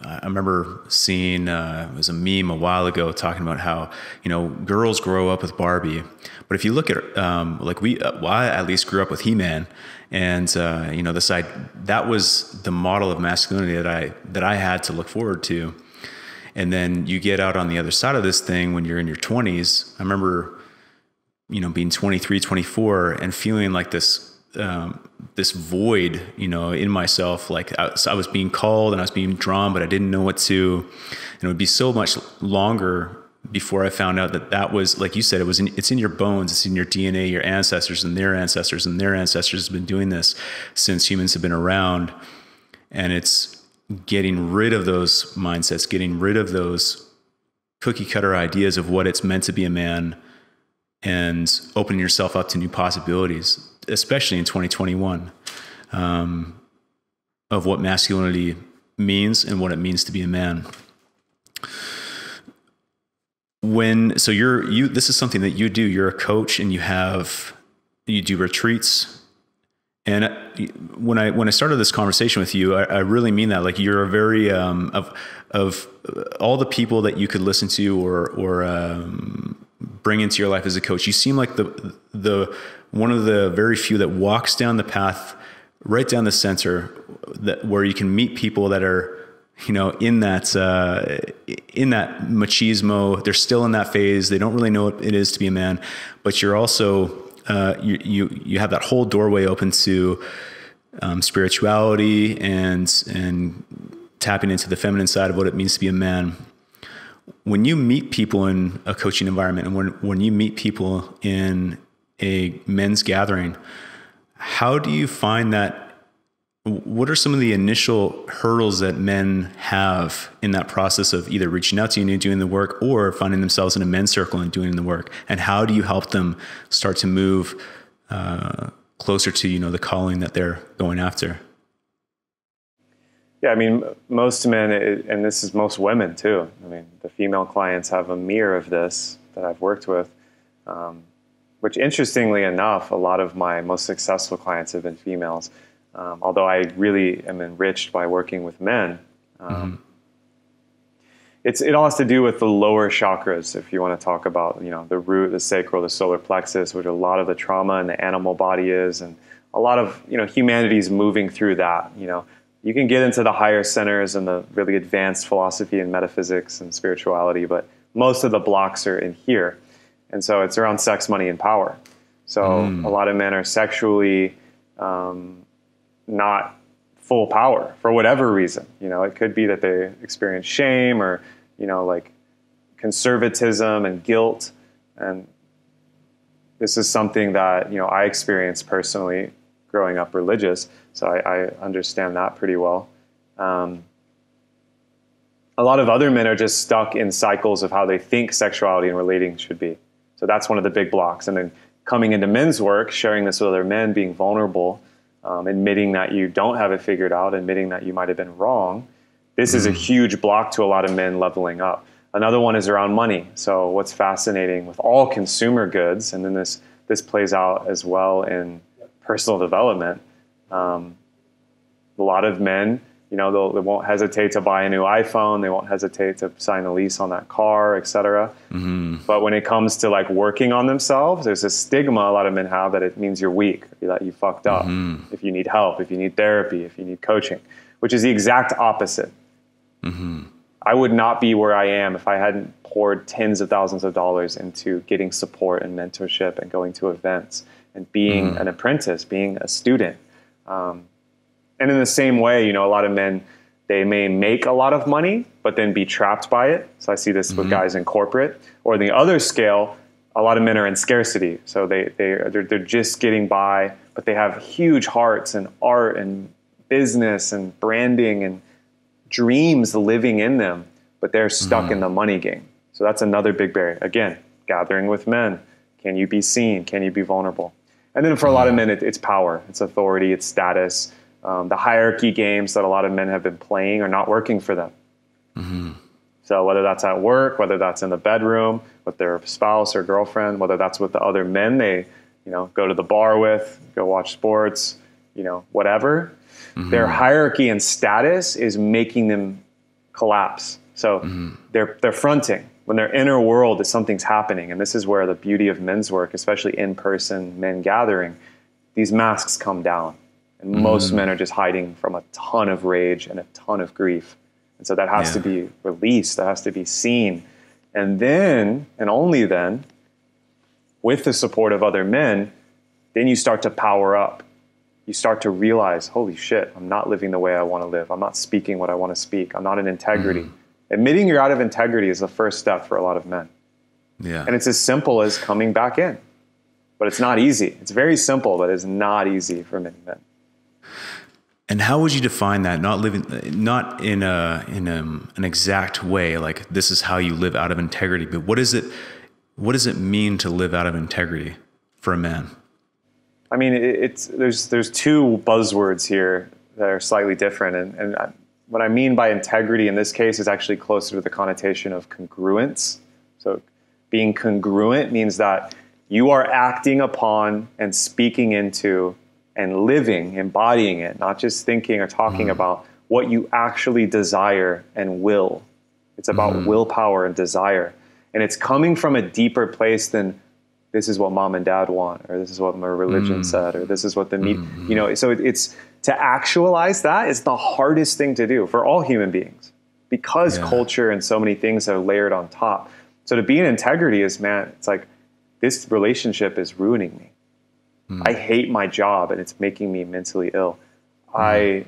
I remember seeing, it was a meme a while ago talking about how, girls grow up with Barbie. But if you look at, I at least grew up with He-Man, and, that was the model of masculinity that I had to look forward to. And then you get out on the other side of this thing when you're in your 20s. I remember, being 23, 24 and feeling like this void, in myself. Like I was being called and I was being drawn, but I didn't know what to, and it would be so much longer before I found out that was, like you said, it's in your bones, it's in your DNA, your ancestors and their ancestors and their ancestors have been doing this since humans have been around. And it's getting rid of those mindsets, getting rid of those cookie cutter ideas of what it's meant to be a man, and opening yourself up to new possibilities, especially in 2021, of what masculinity means and what it means to be a man. This is something that you do. You're a coach and you do retreats. And when I started this conversation with you, I really mean that. Like, you're a very of all the people that you could listen to or bring into your life as a coach, you seem like the one of the very few that walks down the path right down the center, where you can meet people that are, in that machismo. They're still in that phase. They don't really know what it is to be a man, but you're also you have that whole doorway open to spirituality and tapping into the feminine side of what it means to be a man. when you meet people in a coaching environment, and when you meet people in a men's gathering, how do you find that? What are some of the initial hurdles that men have in that process of either reaching out to you and doing the work, or finding themselves in a men's circle and doing the work? And how do you help them start to move closer to, the calling that they're going after?
Yeah, I mean, most men, and this is most women too. I mean, the female clients have a mirror of this that I've worked with, which interestingly enough, a lot of my most successful clients have been females. Although I really am enriched by working with men. It all has to do with the lower chakras, if you want to talk about, the root, the sacral, the solar plexus, which a lot of the trauma in the animal body is, and a lot of, humanity's moving through that. You can get into the higher centers and the really advanced philosophy and metaphysics and spirituality, but most of the blocks are in here. And so it's around sex, money, and power. So a lot of men are sexually not full power for whatever reason. It could be that they experience shame or, like conservatism and guilt. And this is something that, I experienced personally growing up religious. So I understand that pretty well. A lot of other men are just stuck in cycles of how they think sexuality and relating should be. So that's one of the big blocks. And then coming into men's work, sharing this with other men, being vulnerable, admitting that you don't have it figured out, admitting that you might have been wrong. This is a huge block to a lot of men leveling up. Another one is around money. So what's fascinating with all consumer goods, and then this plays out as well in personal development. A lot of men, they won't hesitate to buy a new iPhone. They won't hesitate to sign a lease on that car, etc. But when it comes to like working on themselves, there's a stigma a lot of men have that it means you're weak, or that you fucked up. If you need help, if you need therapy, if you need coaching, which is the exact opposite. I would not be where I am if I hadn't poured tens of thousands of dollars into getting support and mentorship and going to events and being an apprentice, being a student. And in the same way, a lot of men, they may make a lot of money, but then be trapped by it. So I see this with guys in corporate. Or the other scale, a lot of men are in scarcity. So they're just getting by, but they have huge hearts and art and business and branding and dreams living in them, but they're stuck in the money game. So that's another big barrier. Again, gathering with men. Can you be seen? Can you be vulnerable? And then for a lot of men, it's power, it's authority, it's status. The hierarchy games that a lot of men have been playing are not working for them. So whether that's at work, whether that's in the bedroom with their spouse or girlfriend, whether that's with the other men they, go to the bar with, go watch sports, whatever, their hierarchy and status is making them collapse. So they're fronting. When their inner world is something's happening, and this is where the beauty of men's work, especially in-person men gathering, these masks come down. And most men are just hiding from a ton of rage and a ton of grief. And so that has to be released, that has to be seen. And then, and only then, with the support of other men, then you start to power up. You start to realize, holy shit, I'm not living the way I want to live. I'm not speaking what I want to speak. I'm not in integrity. Admitting you're out of integrity is the first step for a lot of men. And it's as simple as coming back in. But it's not easy. It's very simple, but it's not easy for many men.
And how would you define that? Not in an exact way, like this is how you live out of integrity, but what does it mean to live out of integrity for a man?
I mean, there's two buzzwords here that are slightly different, and what I mean by integrity in this case is actually closer to the connotation of congruence. So being congruent means that you are acting upon and speaking into and living, embodying it, not just thinking or talking about what you actually desire and will. It's about willpower and desire. And it's coming from a deeper place than this is what mom and dad want, or this is what my religion said, or this is what the so it's to actualize that is the hardest thing to do for all human beings, because culture and so many things are layered on top. So to be in integrity is, man, it's like, this relationship is ruining me. I hate my job and it's making me mentally ill. I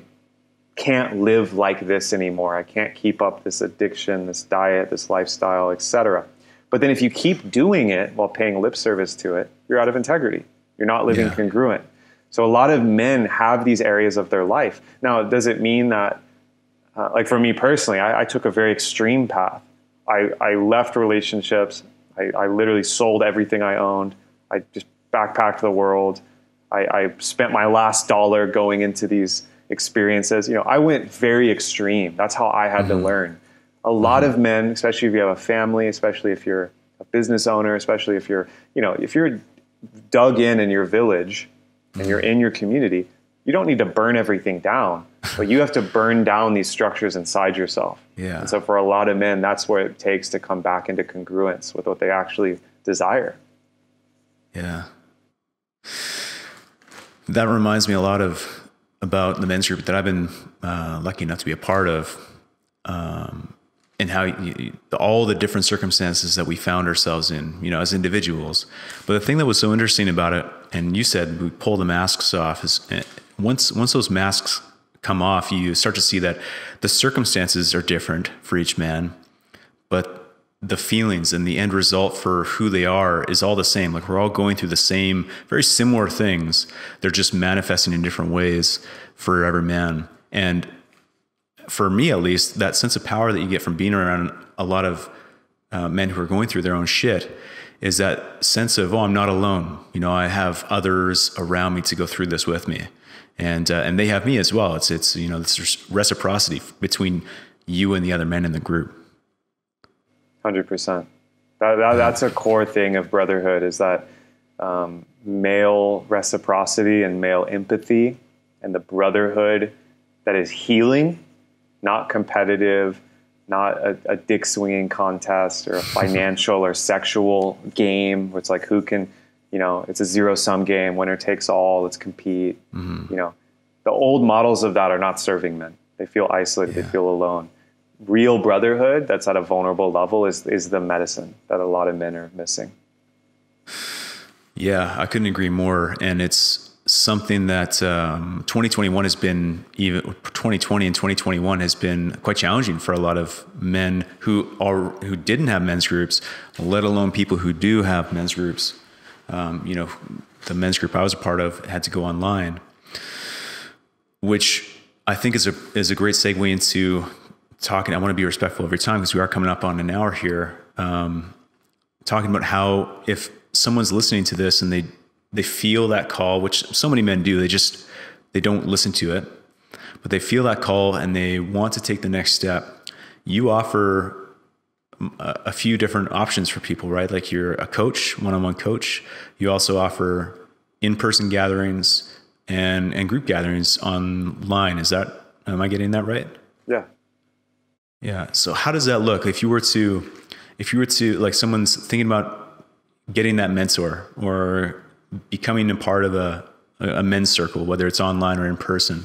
can't live like this anymore. I can't keep up this addiction, this diet, this lifestyle, etc. But then if you keep doing it while paying lip service to it, you're out of integrity. You're not living congruent. So a lot of men have these areas of their life. Now, does it mean that, like for me personally, I took a very extreme path. I left relationships. I literally sold everything I owned. I just backpacked the world. I spent my last dollar going into these experiences. I went very extreme. That's how I had to learn. A lot of men, especially if you have a family, especially if you're a business owner, especially if you're dug in your village and you're in your community, you don't need to burn everything down, but you have to burn down these structures inside yourself.
Yeah.
And so for a lot of men, that's what it takes to come back into congruence with what they actually desire.
Yeah. That reminds me a lot about the men's group that I've been lucky enough to be a part of, and how all the different circumstances that we found ourselves in, as individuals. But the thing that was so interesting about it, and you said we pull the masks off, is once those masks come off, you start to see that the circumstances are different for each man, but the feelings and the end result for who they are is all the same. Like, we're all going through the same, very similar things. They're just manifesting in different ways for every man. And for me, at least, that sense of power that you get from being around a lot of men who are going through their own shit is that sense of, I'm not alone. I have others around me to go through this with me, and they have me as well. It's this reciprocity between you and the other men in the group.
100%. That's a core thing of brotherhood, is that male reciprocity and male empathy, and the brotherhood that is healing, not competitive, not a dick swinging contest or a financial or sexual game where it's like, who can, it's a zero-sum game, winner takes all, let's compete. The old models of that are not serving men. They feel isolated, they feel alone. Real brotherhood that's at a vulnerable level is the medicine that a lot of men are missing.
Yeah, I couldn't agree more. And it's something that 2021 has been, even 2020 and 2021 has been quite challenging for a lot of men who didn't have men's groups, let alone people who do have men's groups. The men's group I was a part of had to go online, which I think is a great segue into talking. I want to be respectful of your time because we are coming up on an hour here. Talking about how if someone's listening to this and they feel that call, which so many men do, they don't listen to it, but they feel that call and they want to take the next step. You offer a few different options for people, right? Like, you're a coach, one-on-one coach. You also offer in-person gatherings and group gatherings online. Am I getting that right?
Yeah.
Yeah. So how does that look? If you were to, like, someone's thinking about getting that mentor or becoming a part of a men's circle, whether it's online or in person,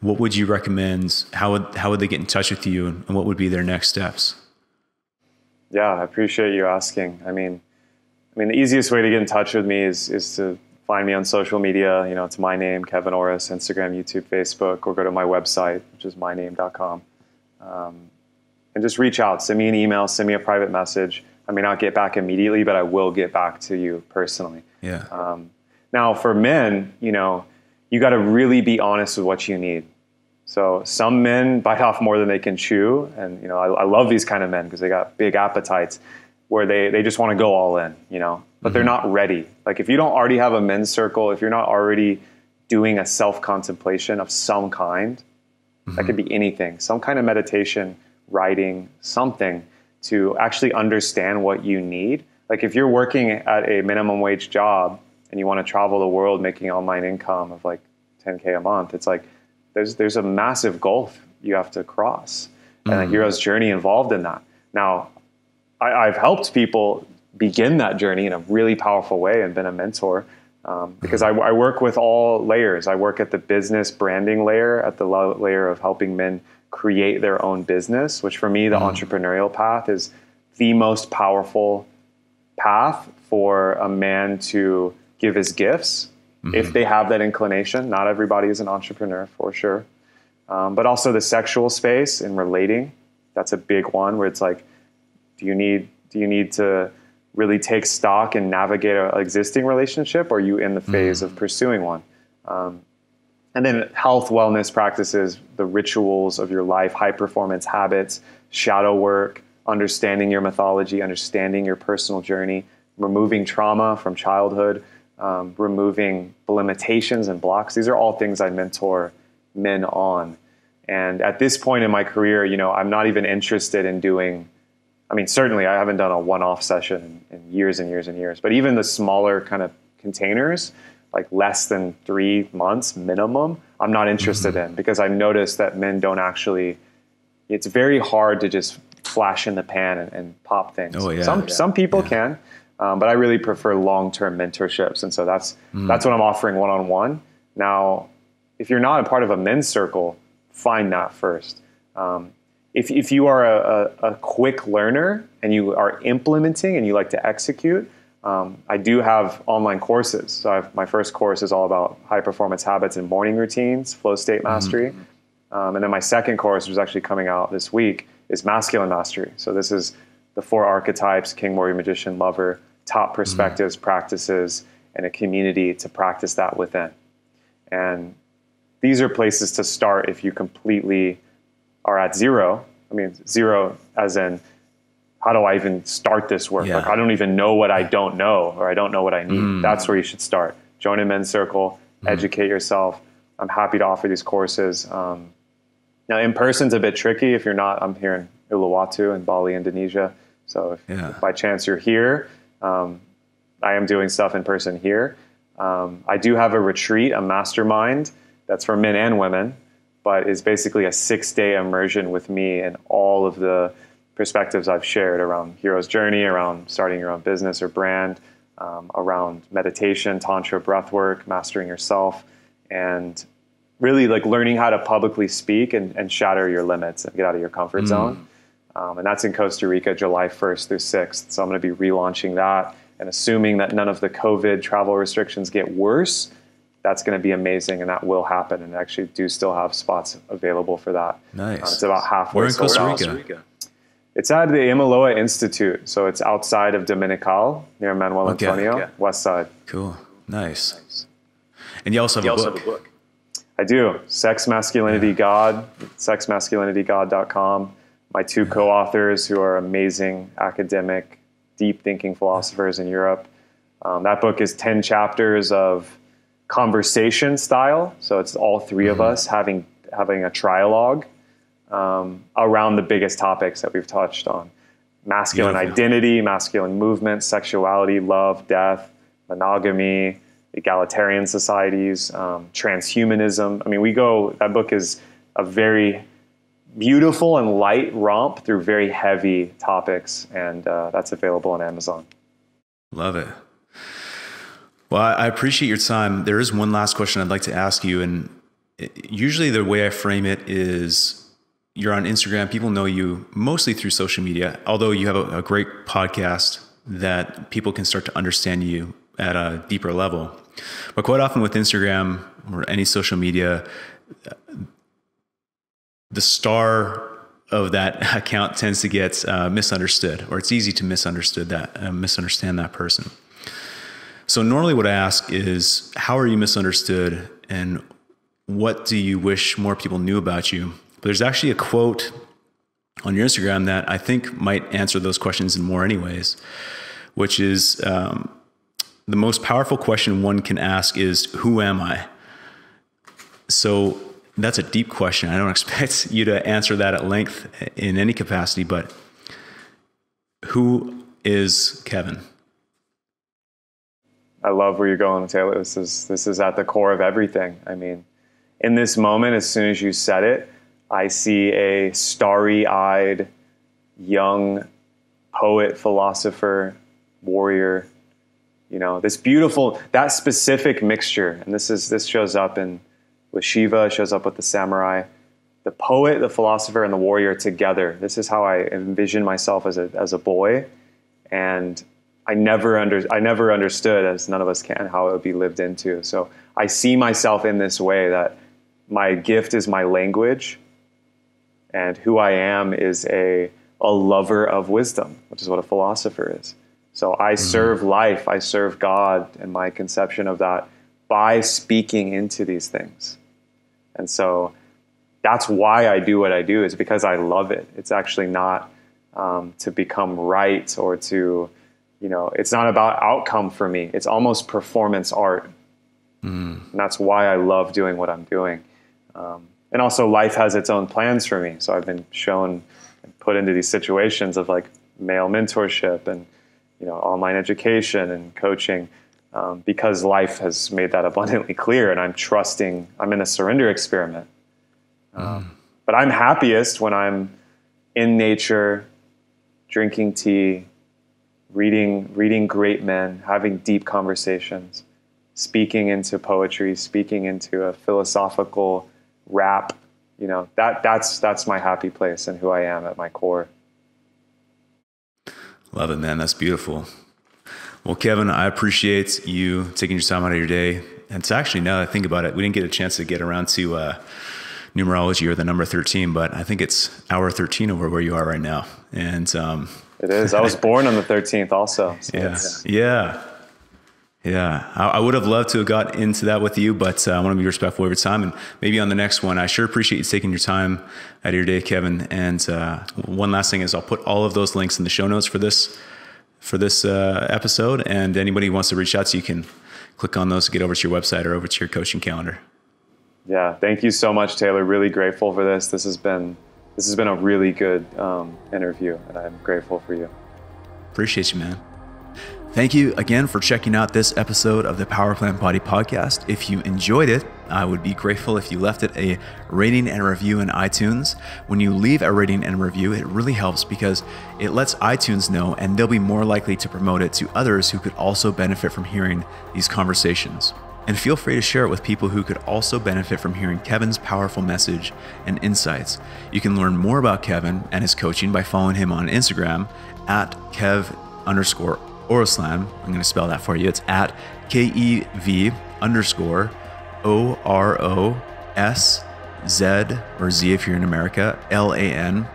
what would you recommend? How would they get in touch with you, and what would be their next steps?
Yeah, I appreciate you asking. I mean, the easiest way to get in touch with me is to find me on social media. It's my name, Kevin Orosz, Instagram, YouTube, Facebook, or go to my website, which is myname.com. And just reach out, send me an email, send me a private message. I may not get back immediately, but I will get back to you personally.
Yeah.
Now for men, you got to really be honest with what you need. So some men bite off more than they can chew. And, I love these kind of men because they got big appetites where they just want to go all in, but they're not ready. Like, if you don't already have a men's circle, if you're not already doing a self-contemplation of some kind, that could be anything, some kind of meditation, writing, something to actually understand what you need. Like, if you're working at a minimum wage job and you want to travel the world making online income of like $10K a month, it's like, there's a massive gulf you have to cross, and a hero's journey involved in that. Now, I've helped people begin that journey in a really powerful way and been a mentor because I work with all layers. I work at the business branding layer, at the layer of helping men create their own business, which for me, the entrepreneurial path is the most powerful path for a man to give his gifts if they have that inclination. Not everybody is an entrepreneur, for sure. but also the sexual space in relating. That's a big one where it's like, do you need to really take stock and navigate an existing relationship, or are you in the phase of pursuing one? And then health, wellness practices, the rituals of your life, high performance habits, shadow work, understanding your mythology, understanding your personal journey, removing trauma from childhood, removing limitations and blocks. These are all things I mentor men on. And at this point in my career, I'm not even interested in doing, certainly I haven't done a one-off session in years and years and years, but even the smaller kind of containers, like less than 3 months minimum, I'm not interested in, because I've noticed that men don't actually, it's very hard to just flash in the pan and pop things.
Oh, yeah.
Some people can, but I really prefer long-term mentorships. And so that's what I'm offering one-on-one. Now, if you're not a part of a men's circle, find that first. If you are a quick learner and you are implementing and you like to execute, I do have online courses. So my first course is all about high performance habits and morning routines, flow state mastery. And then my second course, which is actually coming out this week, is masculine mastery. So this is the 4 archetypes: king, warrior, magician, lover, top perspectives, practices, and a community to practice that within. And these are places to start if you completely are at zero. Zero as in, how do I even start this work?
Yeah.
Like, I don't even know what I don't know, or I don't know what I need. That's where you should start. Join a men's circle, educate yourself. I'm happy to offer these courses. Now, in person's a bit tricky. If you're not, I'm here in Uluwatu in Bali, Indonesia. So if by chance you're here, I am doing stuff in person here. I do have a retreat, a mastermind that's for men and women, but is basically a 6-day immersion with me and all of the perspectives I've shared around hero's journey, around starting your own business or brand, around meditation, tantra, breathwork, mastering yourself, and really like learning how to publicly speak and shatter your limits and get out of your comfort zone. And that's in Costa Rica, July 1st through 6th. So I'm going to be relaunching that, and assuming that none of the COVID travel restrictions get worse, that's going to be amazing, and that will happen. And I actually do still have spots available for that.
Nice.
It's about halfway.
Where in Costa Rica?
It's at the Imaloa Institute. So it's outside of Dominical, near Manuel Antonio, west side.
Cool. Nice. And you also have a book.
I do. Sex, Masculinity, God, sexmasculinitygod.com. My 2 co-authors who are amazing academic, deep thinking philosophers in Europe. That book is 10 chapters of conversation style. So it's all 3 of us having a trialogue around the biggest topics that we've touched on: masculine identity, masculine movement, sexuality, love, death, monogamy, egalitarian societies, transhumanism. That book is a very beautiful and light romp through very heavy topics, and that's available on Amazon.
Love it. Well, I appreciate your time. There is one last question I'd like to ask you, and usually the way I frame it is you're on Instagram. People know you mostly through social media, although you have a great podcast that people can start to understand you at a deeper level. But quite often with Instagram or any social media, the star of that account tends to get misunderstood, or it's easy to misunderstand that person. So normally what I ask is, how are you misunderstood, and what do you wish more people knew about you? But there's actually a quote on your Instagram that I think might answer those questions and more anyways, which is the most powerful question one can ask is, who am I? So that's a deep question. I don't expect you to answer that at length in any capacity, but who is Kevin?
I love where you're going, Taylor. This is at the core of everything. In this moment, as soon as you said it, I see a starry-eyed, young poet, philosopher, warrior. This beautiful, that specific mixture. And this shows up with Shiva, shows up with the samurai. The poet, the philosopher, and the warrior together. This is how I envision myself as a boy. And I never understood, as none of us can, how it would be lived into. So I see myself in this way, that my gift is my language, and who I am is a lover of wisdom, which is what a philosopher is. So I serve life, I serve God, and my conception of that by speaking into these things. And so that's why I do what I do, is because I love it. It's actually not to become right or to, it's not about outcome for me. It's almost performance art. And that's why I love doing what I'm doing. And also life has its own plans for me. So I've been shown and put into these situations of like male mentorship and, online education and coaching, because life has made that abundantly clear, and I'm trusting, I'm in a surrender experiment. But I'm happiest when I'm in nature, drinking tea, reading great men, having deep conversations, speaking into poetry, speaking into a philosophical rap. That's my happy place and who I am at my core.
Love it, man. That's beautiful. Well, Kevin, I appreciate you taking your time out of your day. And it's actually, now that I think about it, we didn't get a chance to get around to numerology or the number 13, but I think it's hour 13 over where you are right now. And
it is. I was born on the 13th also. So
Yeah. I would have loved to have got into that with you, but I want to be respectful of your time. And maybe on the next one, I sure appreciate you taking your time out of your day, Kevin. And one last thing is I'll put all of those links in the show notes for this episode. And anybody who wants to reach out to you can click on those to get over to your website or over to your coaching calendar.
Yeah. Thank you so much, Taylor. Really grateful for this. This has been a really good interview, and I'm grateful for you.
Appreciate you, man. Thank you again for checking out this episode of the Power Plant Body Podcast. If you enjoyed it, I would be grateful if you left it a rating and review in iTunes. When you leave a rating and review, it really helps because it lets iTunes know, and they'll be more likely to promote it to others who could also benefit from hearing these conversations. And feel free to share it with people who could also benefit from hearing Kevin's powerful message and insights. You can learn more about Kevin and his coaching by following him on Instagram at Kev_Oroszlan. I'm going to spell that for you. It's at KEV_OROSZ, or Z if you're in America, LAN.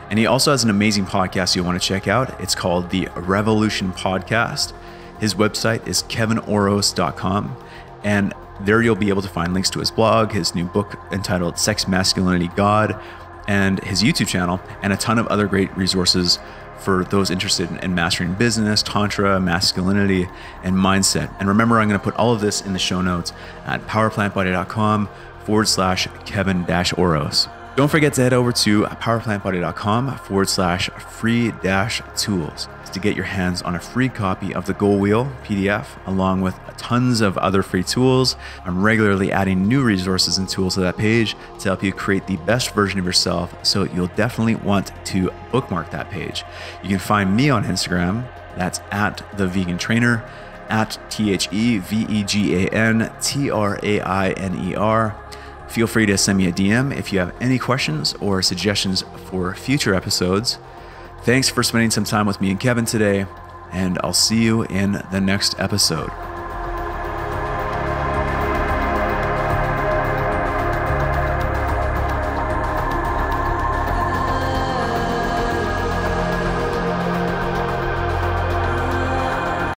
And he also has an amazing podcast you'll want to check out. It's called the Revolution Podcast. His website is KevinOrosz.com. And there you'll be able to find links to his blog, his new book entitled Sex, Masculinity, God, and his YouTube channel, and a ton of other great resources for those interested in mastering business, tantra, masculinity, and mindset. And remember, I'm going to put all of this in the show notes at powerplantbody.com/Kevin-Orosz. Don't forget to head over to powerplantbody.com/free-tools to get your hands on a free copy of the Goal Wheel PDF, along with tons of other free tools. I'm regularly adding new resources and tools to that page to help you create the best version of yourself, so you'll definitely want to bookmark that page. You can find me on Instagram. That's at The Vegan Trainer, at TheVeganTrainer. Feel free to send me a DM if you have any questions or suggestions for future episodes. Thanks for spending some time with me and Kevin today, and I'll see you in the next episode.